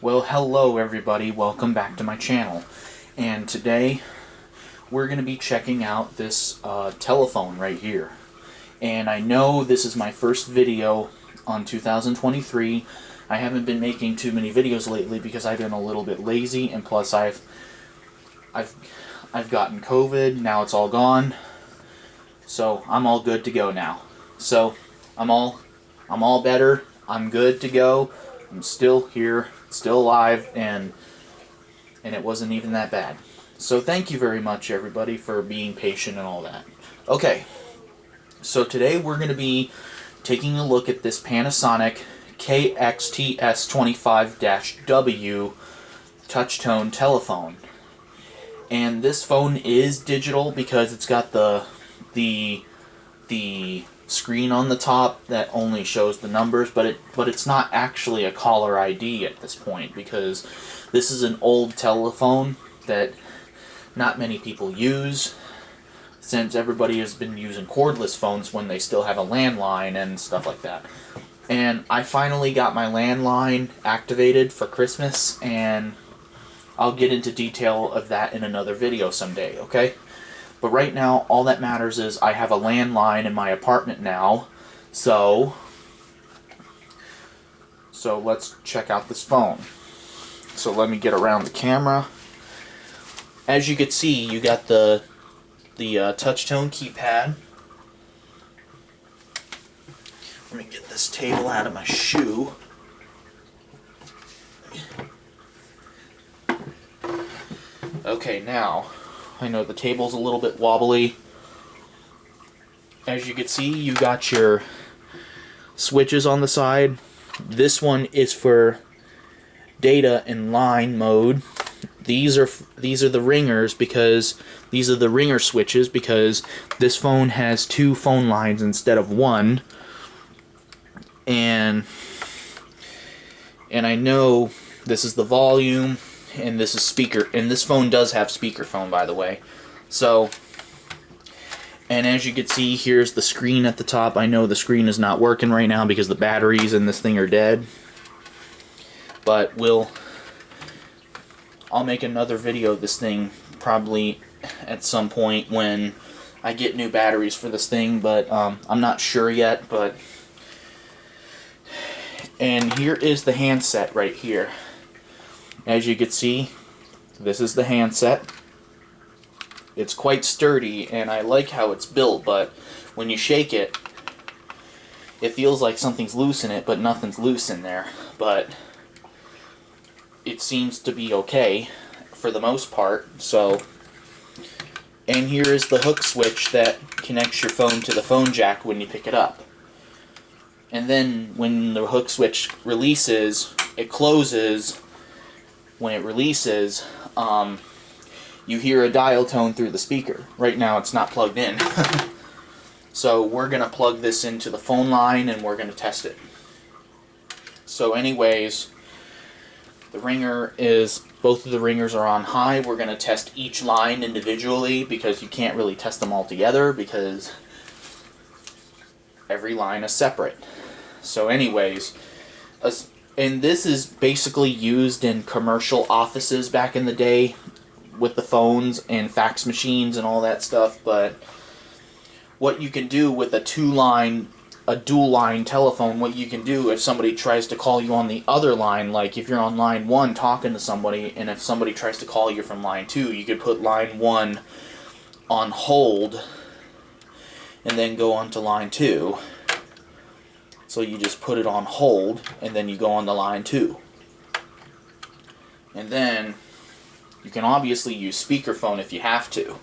Well, hello everybody, welcome back to my channel. And today we're going to be checking out this telephone right here. And I know this is my first video on 2023. I haven't been making too many videos lately because I've been a little bit lazy, and plus I've gotten COVID. Now it's all gone. So I'm all good to go now. So I'm all better. I'm good to go. I'm still here, still alive, and it wasn't even that bad. So thank you very much, everybody, for being patient and all that. Okay, so today we're going to be taking a look at this Panasonic KXTS25-W touch-tone telephone. And this phone is digital because it's got the screen on the top that only shows the numbers, but it's not actually a caller ID at this point because this is an old telephone that not many people use, since everybody has been using cordless phones when they still have a landline and stuff like that. And I finally got my landline activated for Christmas, and I'll get into detail of that in another video someday, okay? But right now, all that matters is I have a landline in my apartment now, so let's check out this phone. So let me get around the camera. As you can see, you got the touch-tone keypad. Let me get this table out of my shoe. Okay, now, I know the table's a little bit wobbly. As you can see, you got your switches on the side. This one is for data and line mode. These are the ringers, because these are the ringer switches because this phone has two phone lines instead of one. And I know this is the volume, and this is speaker, and this phone does have speakerphone, by the way. So, and as you can see, here's the screen at the top. I know the screen is not working right now because the batteries in this thing are dead, but I'll make another video of this thing probably at some point when I get new batteries for this thing, but I'm not sure yet. And here is the handset right here. As you can see, this is the handset. It's quite sturdy, and I like how it's built, but when you shake it, it feels like something's loose in it, but nothing's loose in there. But it seems to be okay for the most part. So, and here is the hook switch that connects your phone to the phone jack when you pick it up. And then when the hook switch releases, it closes. When it releases, you hear a dial tone through the speaker. Right now it's not plugged in. So we're going to plug this into the phone line and we're going to test it. So anyways, both of the ringers are on high. We're going to test each line individually because you can't really test them all together because every line is separate. So anyways, and this is basically used in commercial offices back in the day with the phones and fax machines and all that stuff. But what you can do with a dual line telephone, what you can do if somebody tries to call you on the other line, like if you're on line 1 talking to somebody, and if somebody tries to call you from line 2, you could put line 1 on hold and then go on to line 2. So you just put it on hold, and then you go on to line 2. And then you can obviously use speakerphone if you have to.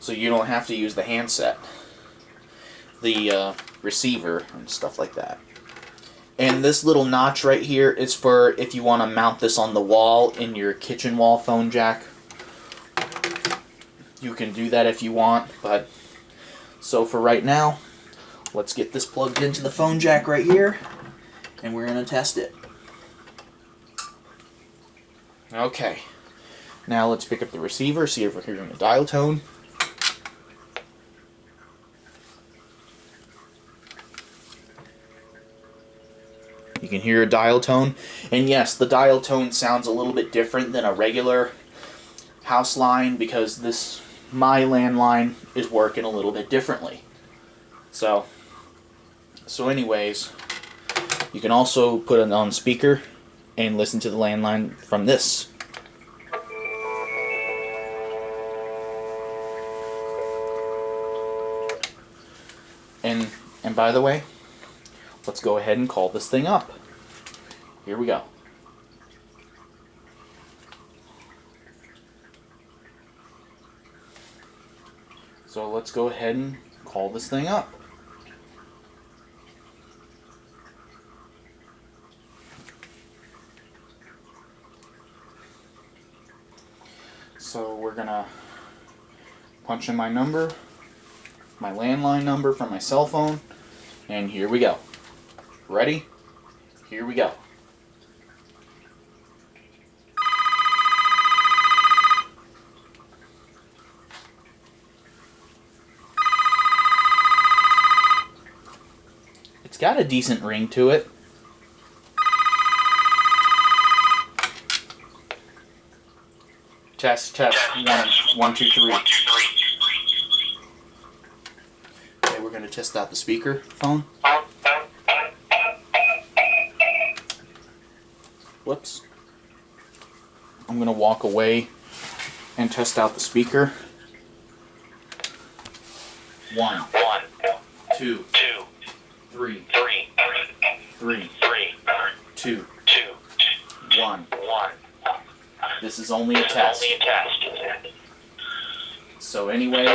So you don't have to use the handset, the receiver, and stuff like that. And this little notch right here is for if you want to mount this on the wall in your kitchen wall phone jack. You can do that if you want, but so for right now, let's get this plugged into the phone jack right here, and we're going to test it. Okay, now let's pick up the receiver, see if we're hearing a dial tone. You can hear a dial tone. And yes, the dial tone sounds a little bit different than a regular house line because my landline is working a little bit differently. So anyways, you can also put it on speaker and listen to the landline from this. And by the way, let's go ahead and call this thing up. Here we go. So let's go ahead and call this thing up. So we're gonna punch in my number, my landline number from my cell phone, and here we go. Ready? Here we go. It's got a decent ring to it. Test, test, 1, 2, 3. Okay, we're going to test out the speaker phone. Whoops. I'm going to walk away and test out the speaker. 1, 2, 3, 3, 2, 1. This is only a test. So anyways,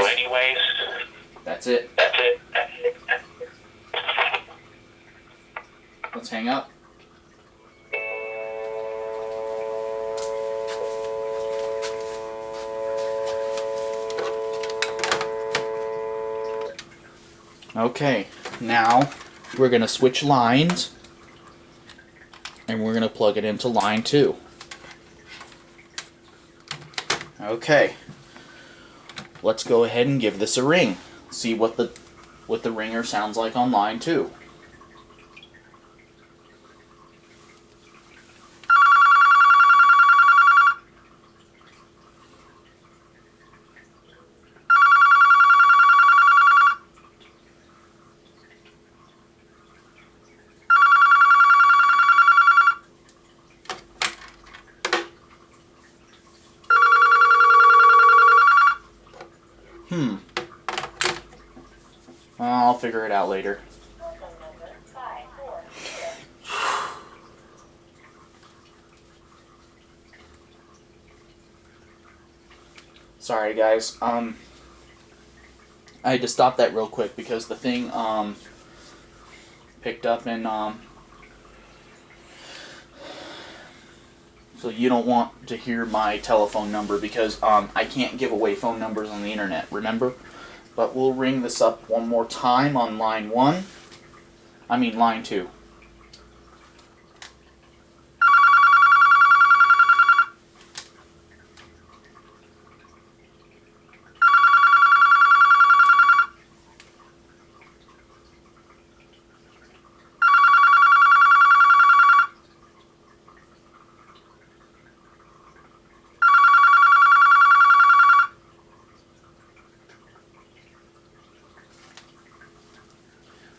that's it. Let's hang up. Okay, now we're going to switch lines and we're going to plug it into line 2. Okay, let's go ahead and give this a ring. See what the ringer sounds like on line 2. I'll figure it out later. Sorry guys, I had to stop that real quick because the thing picked up and so you don't want to hear my telephone number because I can't give away phone numbers on the internet, remember? But we'll ring this up one more time on line 2.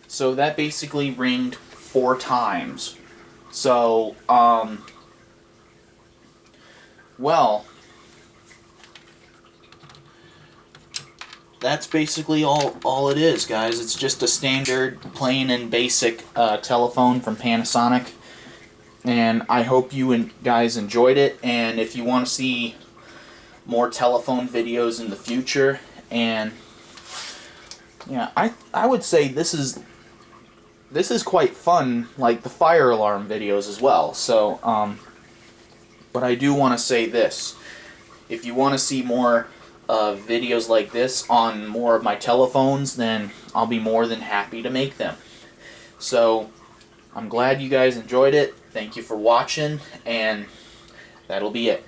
So that basically ringed 4 times. So, well, that's basically all it is, guys. It's just a standard, plain and basic telephone from Panasonic. And I hope you guys enjoyed it. And if you want to see more telephone videos in the future, and yeah, I would say this is quite fun, like the fire alarm videos as well. So, but I do want to say this: if you want to see more videos like this on more of my telephones, then I'll be more than happy to make them. So, I'm glad you guys enjoyed it. Thank you for watching, and that'll be it.